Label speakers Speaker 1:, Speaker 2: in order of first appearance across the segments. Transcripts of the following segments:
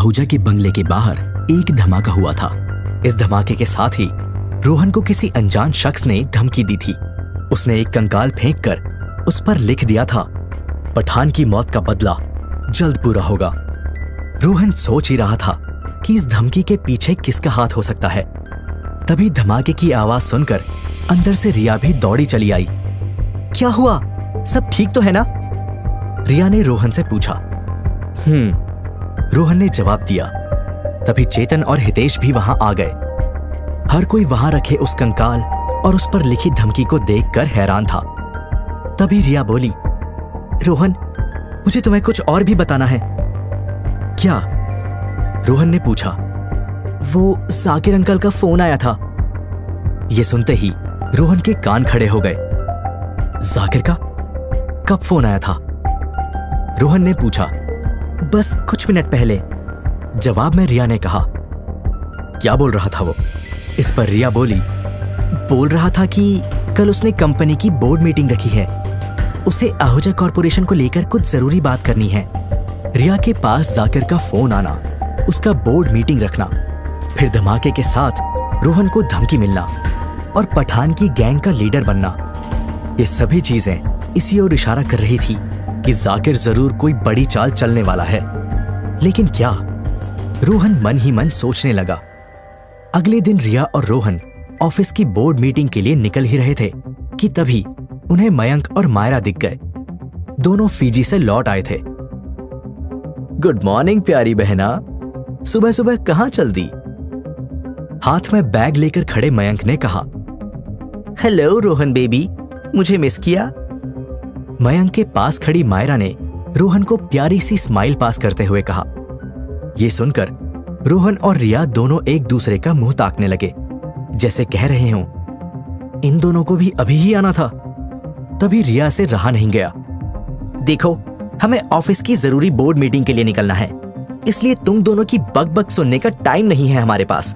Speaker 1: आहूजा के बंगले के बाहर एक धमाका हुआ था। इस धमाके के साथ ही रोहन को किसी अनजान शख्स ने धमकी दी थी। उसने एक कंकाल फेंककर उस पर लिख दिया था, पठान की मौत का बदला जल्द पूरा होगा। रोहन सोच ही रहा था कि इस धमकी के पीछे किसका हाथ हो सकता है। तभी धमाके की आवाज सुनकर अंदर से रिया भी दौड़ी चली आई। क्या हुआ, सब ठीक तो है ना? रिया ने रोहन से पूछा। रोहन ने जवाब दिया। तभी चेतन और हितेश भी वहां आ गए। हर कोई वहां रखे उस कंकाल और उस पर लिखी धमकी को देखकर हैरान था। तभी रिया बोली, रोहन, मुझे तुम्हें कुछ और भी बताना है। क्या? रोहन ने पूछा। वो जाकिर अंकल का फोन आया था। ये सुनते ही रोहन के कान खड़े हो गए। जाकिर का? कब फोन आया था? रोहन ने पूछा। बस कुछ मिनट पहले, जवाब में रिया ने कहा। क्या बोल रहा था वो? इस पर रिया बोल रहा था कि कल उसने कंपनी की बोर्ड मीटिंग रखी है। उसे आहूजा कॉर्पोरेशन को लेकर कुछ जरूरी बात करनी है। रिया के पास जाकिर का फोन आना, उसका बोर्ड मीटिंग रखना, फिर धमाके के साथ रोहन को धमकी मिलना और पठान की गैंग का लीडर बनना, ये सभी चीजें इसी ओर इशारा कर रही थी कि जाकिर जरूर कोई बड़ी चाल चलने वाला है। लेकिन क्या? रोहन मन ही मन सोचने लगा। अगले दिन रिया और रोहन ऑफिस की बोर्ड मीटिंग के लिए निकल ही रहे थे कि तभी उन्हें मयंक और मायरा दिख गए। दोनों फीजी से लौट आए थे। गुड मॉर्निंग प्यारी बहना, सुबह सुबह कहां चल दी? हाथ में बैग लेकर खड़े मयंक ने कहा। हेलो रोहन बेबी, मुझे मिस किया? मयंक के पास खड़ी मायरा ने रोहन को प्यारी सी स्माइल पास करते हुए कहा। यह सुनकर रोहन और रिया दोनों एक दूसरे का मुंह ताकने लगे, जैसे कह रहे हों, इन दोनों को भी अभी ही आना था। तभी रिया से रहा नहीं गया। देखो, हमें ऑफिस की जरूरी बोर्ड मीटिंग के लिए निकलना है, इसलिए तुम दोनों की बक-बक सुनने का टाइम नहीं है हमारे पास।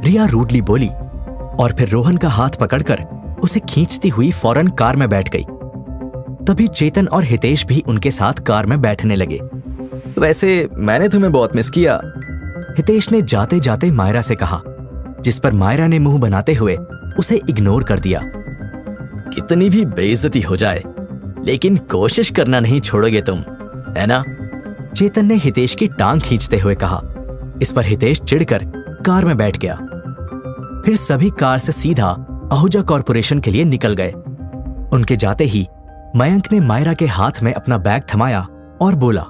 Speaker 1: रिया रूडली बोली और फिर रोहन का हाथ पकड़कर उसे खींचती हुई फौरन कार में बैठ गई। तभी चेतन और हितेश भी उनके साथ कार में बैठने लगे। वैसे मैंने तुम्हें बहुत मिस किया, हितेश ने जाते जाते मायरा से कहा, जिस पर मायरा ने मुंह बनाते हुए उसे इग्नोर कर दिया। कितनी भी बेइज्जती हो जाए, लेकिन कोशिश करना नहीं छोड़ोगे तुम, है ना? चेतन ने हितेश की टांग खींचते हुए कहा। इस पर हितेश चिढ़कर कार में बैठ गया। फिर सभी कार से सीधा आहूजा कॉर्पोरेशन के लिए निकल गए। उनके जाते ही मयंक ने मायरा के हाथ में अपना बैग थमाया और बोला,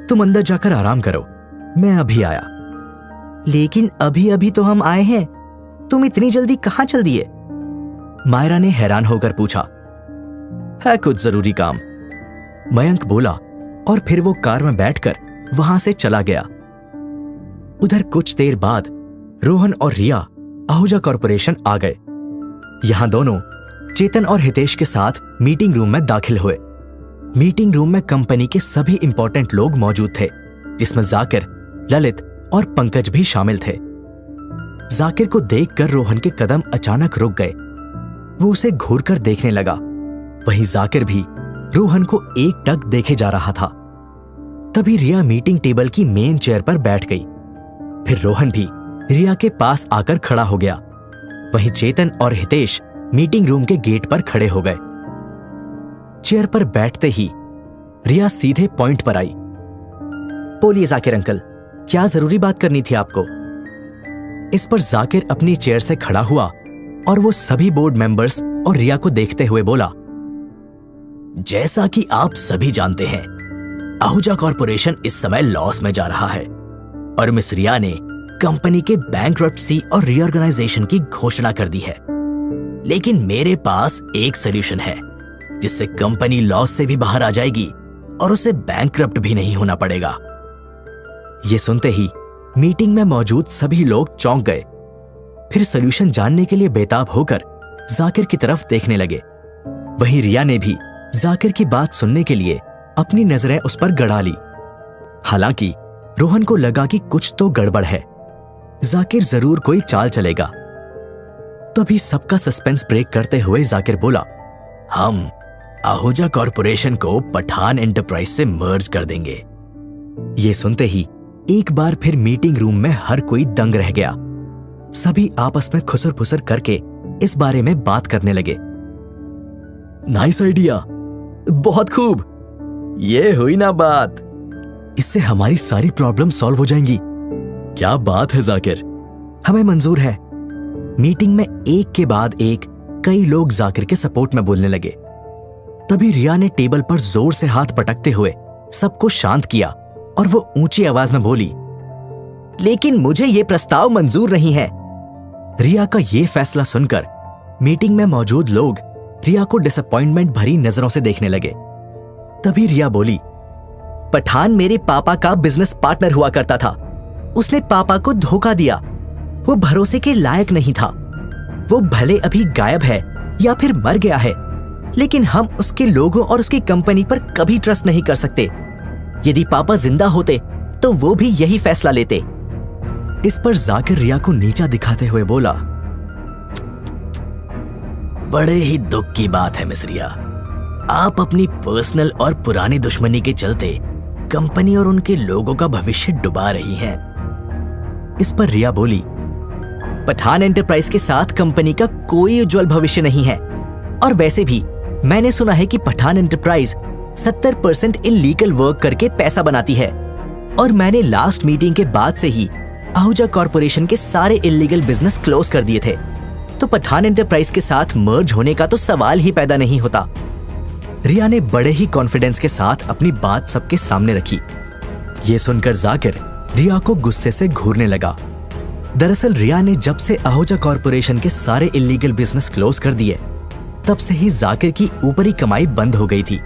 Speaker 1: तुम अंदर जाकर आराम करो, मैं अभी आया। लेकिन अभी अभी तो हम आए हैं, तुम इतनी जल्दी कहां चल दिए? मायरा ने हैरान होकर पूछा। है कुछ जरूरी काम, मयंक बोला और फिर वो कार में बैठकर वहां से चला गया। उधर कुछ देर बाद रोहन और रिया आहूजा कॉर्पोरेशन आ गए। यहां दोनों चेतन और हितेश के साथ मीटिंग रूम में दाखिल हुए। मीटिंग रूम में कंपनी के सभी इंपॉर्टेंट लोग मौजूद थे, जिसमें जाकिर, ललित और पंकज भी शामिल थे। जाकिर को देखकर रोहन के कदम अचानक रुक गए। वो उसे घूरकर देखने लगा। वहीं जाकिर भी रोहन को एकटक देखे जा रहा था। तभी रिया मीटिंग टेबल की मेन चेयर पर बैठ गई। फिर रोहन भी रिया के पास आकर खड़ा हो गया। वहीं चेतन और हितेश मीटिंग रूम के गेट पर खड़े हो गए। चेयर पर बैठते ही रिया सीधे पॉइंट पर आई। बोलिए जाकिर अंकल, क्या जरूरी बात करनी थी आपको? इस पर जाकिर अपनी चेयर से खड़ा हुआ और वो सभी बोर्ड मेंबर्स और रिया को देखते हुए बोला, जैसा कि आप सभी जानते हैं, आहूजा कॉर्पोरेशन इस समय लॉस में जा रहा है और मिस रिया ने कंपनी के बैंकरप्सी और रीऑर्गेनाइजेशन की घोषणा कर दी है। लेकिन मेरे पास एक सॉल्यूशन है जिससे कंपनी लॉस से भी बाहर आ जाएगी और उसे बैंकरप्ट भी नहीं होना पड़ेगा। ये सुनते ही मीटिंग में मौजूद सभी लोग चौंक गए। फिर सॉल्यूशन जानने के लिए बेताब होकर जाकिर की तरफ देखने लगे। वहीं रिया ने भी जाकिर की बात सुनने के लिए अपनी नजरें उस पर गड़ा ली। हालांकि रोहन को लगा कि कुछ तो गड़बड़ है, जाकिर जरूर कोई चाल चलेगा। तभी सबका सस्पेंस ब्रेक करते हुए जाकिर बोला, हम आहूजा कॉर्पोरेशन को पठान एंटरप्राइज से मर्ज कर देंगे। ये सुनते ही एक बार फिर मीटिंग रूम में हर कोई दंग रह गया। सभी आपस में खुसर फुसर करके इस बारे में बात करने लगे। नाइस आइडिया, बहुत खूब, ये हुई ना बात, इससे हमारी सारी प्रॉब्लम सॉल्व हो जाएंगी। क्या बात है जाकिर, हमें मंजूर है। मीटिंग में एक के बाद एक कई लोग जाकिर के सपोर्ट में बोलने लगे। तभी रिया ने टेबल पर जोर से हाथ पटकते हुए सबको शांत किया और वो ऊंची आवाज में बोली, लेकिन मुझे ये प्रस्ताव मंजूर नहीं है। रिया का ये फैसला सुनकर मीटिंग में मौजूद लोग रिया को डिसअपॉइंटमेंट भरी नजरों से देखने लगे। तभी रिया बोली, पठान मेरे पापा का बिजनेस पार्टनर हुआ करता था। उसने पापा को धोखा दिया। वो भरोसे के लायक नहीं था। वो भले अभी गायब है या फिर मर गया है, लेकिन हम उसके लोगों और उसकी कंपनी पर कभी ट्रस्ट नहीं कर सकते। यदि पापा जिंदा होते तो वो भी यही फैसला लेते। इस पर जाकिर रिया को नीचा दिखाते हुए बोला, बड़े ही दुख की बात है मिस रिया, आप अपनी पर्सनल और पुरानी दुश्मनी के चलते कंपनी और उनके लोगों का भविष्य डुबा रही हैं। इस पर रिया बोली, पठान एंटरप्राइज के साथ कंपनी का कोई उज्जवल भविष्य नहीं है, और वैसे भी मैंने सुना है कि पठान एंटरप्राइज 70% इलीगल वर्क करके पैसा बनाती है, और मैंने लास्ट मीटिंग के बाद से ही आहूजा कॉर्पोरेशन के सारे इलीगल बिजनेस क्लोज कर दिए थे, तो पठान एंटरप्राइज के साथ मर्ज होने का तो सवाल ही पैदा नहीं होता। रिया ने बड़े ही कॉन्फिडेंस के साथ अपनी बात सबके सामने रखी। ये सुनकर जाकिर रिया को गुस्से से घूरने लगा। दरअसल रिया ने जब से आहूजा कॉर्पोरेशन के सारे इलीगल बिजनेस क्लोज कर दिए, तब से ही जाकिर की ऊपरी कमाई बंद हो गई थी।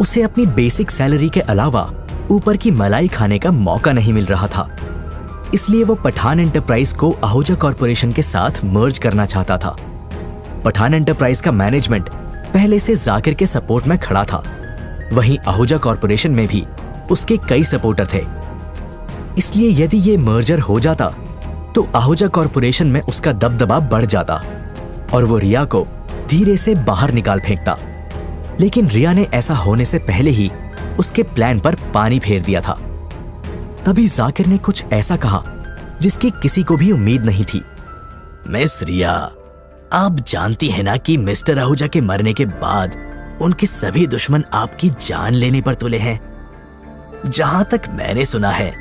Speaker 1: उसे अपनी बेसिक सैलरी के अलावा ऊपर की मलाई खाने का मौका नहीं मिल रहा था। इसलिए वो पठान एंटरप्राइज को आहूजा कॉर्पोरेशन के साथ मर्ज करना चाहता था। पठान एंटरप्राइज का मैनेजमेंट पहले से जाकिर के सपोर्ट में खड़ा था। वहीं आहूजा कॉर्पोरेशन में भी उसके कई सपोर्टर थे। इसलिए यदि ये मर्जर हो जाता तो आहूजा कॉर्पोरेशन में उसका दबदबा बढ़ जाता और वो रिया को धीरे से बाहर निकाल फेंकता। लेकिन रिया ने ऐसा होने से पहले ही उसके प्लान पर पानी फेर दिया था। तभी जाकिर ने कुछ ऐसा कहा जिसकी किसी को भी उम्मीद नहीं थी। मिस रिया, आप जानती हैं ना कि मिस्टर आहूजा के मरने के बाद उनके सभी दुश्मन आपकी जान लेने पर तुले हैं। जहां तक मैंने सुना है,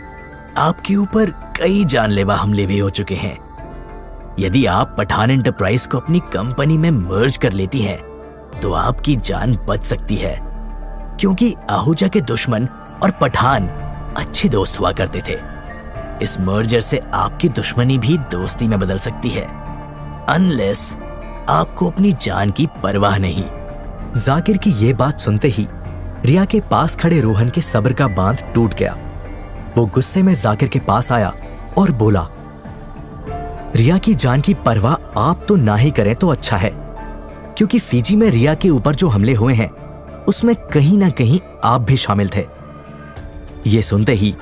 Speaker 1: आपके ऊपर कई जानलेवा हमले भी हो चुके हैं। यदि आप पठान एंटरप्राइज को अपनी कंपनी में मर्ज कर लेती हैं, तो आपकी जान बच सकती है, क्योंकि आहूजा के दुश्मन और पठान अच्छे दोस्त हुआ करते थे। इस मर्जर से आपकी दुश्मनी भी दोस्ती में बदल सकती है, अनलेस आपको अपनी जान की परवाह नहीं। जाकिर की ये बात सुनते ही रिया के पास खड़े रोहन के सब्र का बांध टूट गया। वो गुस्से में जाकिर के पास आया और बोला, रिया की जान की परवाह आप तो ना ही करें तो अच्छा है, क्योंकि फिजी में रिया के ऊपर जो हमले हुए हैं उसमें कहीं ना कहीं आप भी शामिल थे। ये सुनते ही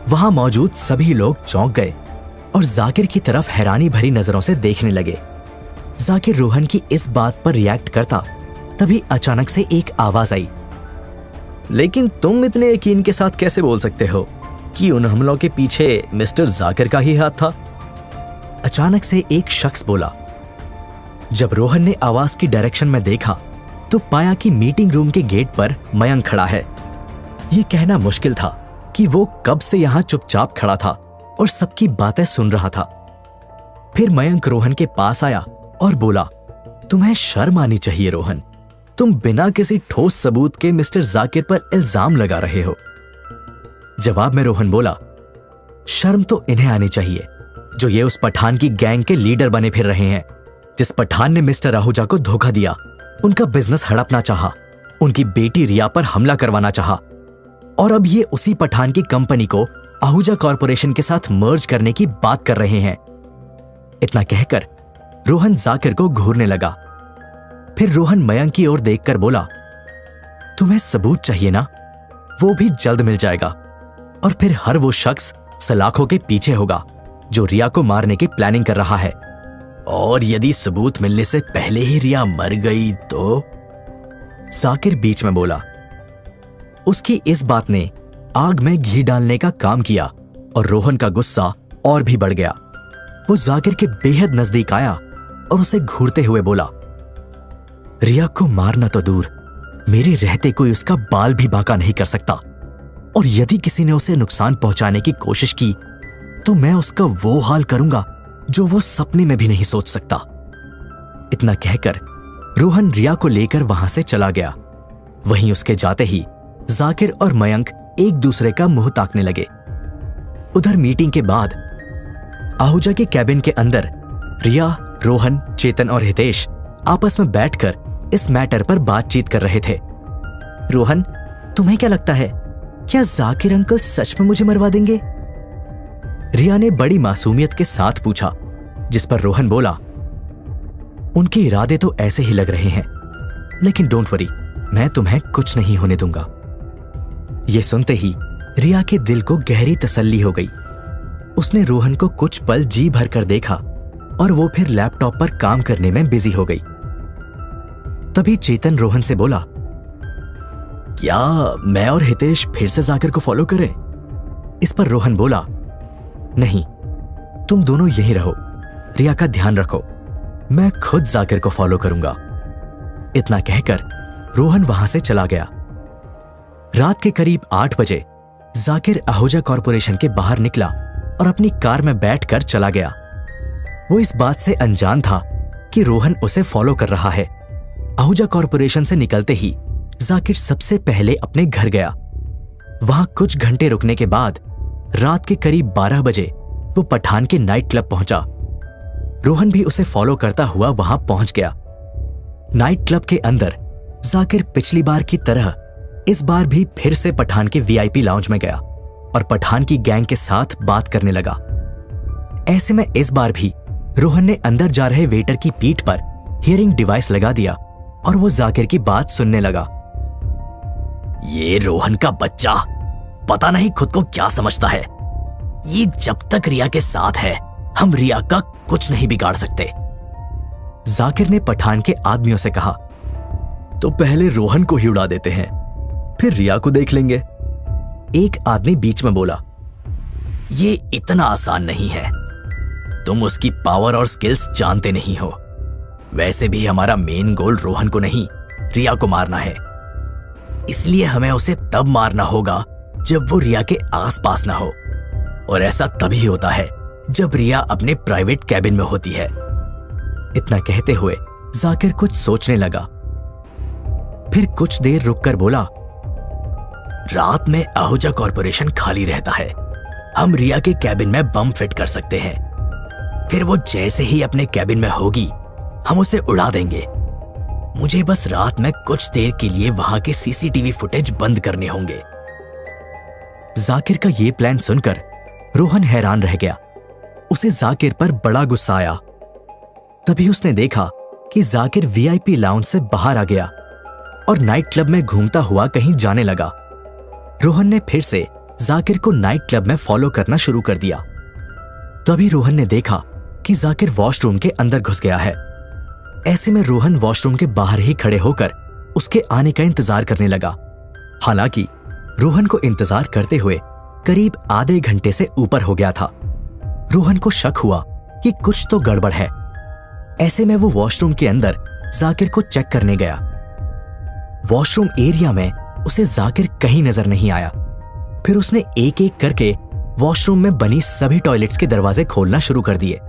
Speaker 1: वहां मौजूद सभी लोग चौंक गए और जाकिर की तरफ हैरानी भरी नजरों से देखने लगे। जाकिर रोहन की इस बात पर रिएक्ट करता, तभी अचानक से एक आवाज आई, लेकिन तुम इतने यकीन के साथ कैसे बोल सकते हो कि उन हमलों के पीछे मिस्टर जाकिर का ही हाथ था? अचानक से एक शख्स बोला। जब रोहन ने आवाज की डायरेक्शन में देखा तो पाया कि मीटिंग रूम के गेट पर मयंक खड़ा है। यह कहना मुश्किल था कि वो कब से यहां चुपचाप खड़ा था और सबकी बातें सुन रहा था। फिर मयंक रोहन के पास आया और बोला, तुम्हें शर्म आनी चाहिए रोहन, तुम बिना किसी ठोस सबूत के मिस्टर जाकिर पर इल्जाम लगा रहे हो। जवाब में रोहन बोला, शर्म तो इन्हें आनी चाहिए जो ये उस पठान की गैंग के लीडर बने फिर रहे हैं। जिस पठान ने मिस्टर आहूजा को धोखा दिया, उनका बिजनेस हड़पना चाहा, उनकी बेटी रिया पर हमला करवाना चाहा, और अब ये उसी पठान की कंपनी को आहूजा कॉर्पोरेशन के साथ मर्ज करने की बात कर रहे हैं। इतना कहकर रोहन जाकिर को घूरने लगा। फिर रोहन मयंक की ओर देखकर बोला, तुम्हें सबूत चाहिए ना, वो भी जल्द मिल जाएगा, और फिर हर वो शख्स सलाखों के पीछे होगा जो रिया को मारने की प्लानिंग कर रहा है। और यदि सबूत मिलने से पहले ही रिया मर गई तो? जाकिर बीच में बोला। उसकी इस बात ने आग में घी डालने का काम किया और रोहन का गुस्सा और भी बढ़ गया। वो जाकिर के बेहद नजदीक आया और उसे घूरते हुए बोला, रिया को मारना तो दूर, मेरे रहते कोई उसका बाल भी बांका नहीं कर सकता, और यदि किसी ने उसे नुकसान पहुंचाने की कोशिश की तो मैं उसका वो हाल करूंगा जो वो सपने में भी नहीं सोच सकता। इतना कहकर रोहन रिया को लेकर वहां से चला गया। वहीं उसके जाते ही जाकिर और मयंक एक दूसरे का मुंह ताकने लगे। उधर मीटिंग के बाद आहूजा के कैबिन के अंदर रिया, रोहन, चेतन और हितेश आपस में बैठकर इस मैटर पर बातचीत कर रहे थे। रोहन, तुम्हें क्या लगता है, क्या जाकिर अंकल सच में मुझे मरवा देंगे? रिया ने बड़ी मासूमियत के साथ पूछा, जिस पर रोहन बोला, उनके इरादे तो ऐसे ही लग रहे हैं, लेकिन डोंट वरी, मैं तुम्हें कुछ नहीं होने दूंगा। यह सुनते ही रिया के दिल को गहरी तसल्ली हो गई। उसने रोहन को कुछ पल जी भर कर देखा और वो फिर लैपटॉप पर काम करने में बिजी हो गई। तभी चेतन रोहन से बोला, क्या मैं और हितेश फिर से जाकिर को फॉलो करें? इस पर रोहन बोला, नहीं, तुम दोनों यहीं रहो, रिया का ध्यान रखो, मैं खुद जाकिर को फॉलो करूंगा। इतना कहकर रोहन वहां से चला गया। रात के करीब 8 बजे जाकिर आहूजा कॉरपोरेशन के बाहर निकला और अपनी कार में बैठकर चला गया। वो इस बात से अनजान था कि रोहन उसे फॉलो कर रहा है। आहूजा कॉरपोरेशन से निकलते ही जाकिर सबसे पहले अपने घर गया। वहां कुछ घंटे रुकने के बाद रात के करीब 12 बजे वो पठान के नाइट क्लब पहुंचा। रोहन भी उसे फॉलो करता हुआ वहां पहुंच गया। नाइट क्लब के अंदर जाकिर पिछली बार की तरह इस बार भी फिर से पठान के वीआईपी लाउंज में गया और पठान की गैंग के साथ बात करने लगा। ऐसे में इस बार भी रोहन ने अंदर जा रहे वेटर की पीठ पर हियरिंग डिवाइस लगा दिया और वो जाकिर की बात सुनने लगा। ये रोहन का बच्चा पता नहीं खुद को क्या समझता है। ये जब तक रिया के साथ है, हम रिया का कुछ नहीं बिगाड़ सकते। जाकिर ने पठान के आदमियों से कहा, तो पहले रोहन को ही उड़ा देते हैं, फिर रिया को देख लेंगे। एक आदमी बीच में बोला, ये इतना आसान नहीं है, तुम उसकी पावर और स्किल्स जानते नहीं हो। वैसे भी हमारा मेन गोल रोहन को नहीं, रिया को मारना है। इसलिए हमें उसे तब मारना होगा जब वो रिया के आसपास ना हो, और ऐसा तभी होता है जब रिया अपने प्राइवेट कैबिन में होती है। इतना कहते हुए जाकिर कुछ सोचने लगा। फिर कुछ देर रुककर बोला, रात में आहूजा कॉरपोरेशन खाली रहता है, हम रिया के कैबिन में बम फिट कर सकते हैं। फिर वो जैसे ही अपने कैबिन में होगी, हम उसे उड़ा देंगे। मुझे बस रात में कुछ देर के लिए वहां के सीसीटीवी फुटेज बंद करने होंगे। जाकिर का यह प्लान सुनकर रोहन हैरान रह गया। उसे जाकिर पर बड़ा गुस्सा आया। तभी उसने देखा कि जाकिर वीआईपी लाउंज से बाहर आ गया और नाइट क्लब में घूमता हुआ कहीं जाने लगा। रोहन ने फिर से जाकिर को नाइट क्लब में फॉलो करना शुरू कर दिया। तभी रोहन ने देखा कि जाकिर वॉशरूम के अंदर घुस गया है। ऐसे में रोहन वॉशरूम के बाहर ही खड़े होकर उसके आने का इंतजार करने लगा। हालांकि रोहन को इंतजार करते हुए करीब आधे घंटे से ऊपर हो गया था। रोहन को शक हुआ कि कुछ तो गड़बड़ है। ऐसे में वो वॉशरूम के अंदर जाकिर को चेक करने गया। वॉशरूम एरिया में उसे जाकिर कहीं नजर नहीं आया। फिर उसने एक एक करके वॉशरूम में बनी सभी टॉयलेट्स के दरवाजे खोलना शुरू कर दिए।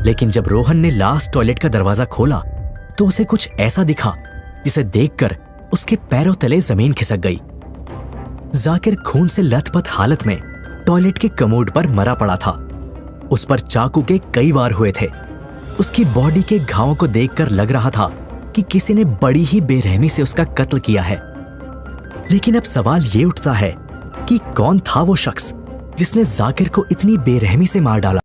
Speaker 1: लेकिन जब रोहन ने लास्ट टॉयलेट का दरवाजा खोला तो उसे कुछ ऐसा दिखा जिसे देखकर उसके पैरों तले जमीन खिसक गई। जाकिर खून से लथपथ हालत में टॉयलेट के कमोड पर मरा पड़ा था। उस पर चाकू के कई वार हुए थे। उसकी बॉडी के घावों को देखकर लग रहा था कि किसी ने बड़ी ही बेरहमी से उसका कत्ल किया है। लेकिन अब सवाल ये उठता है कि कौन था वो शख्स जिसने जाकिर को इतनी बेरहमी से मार डाला।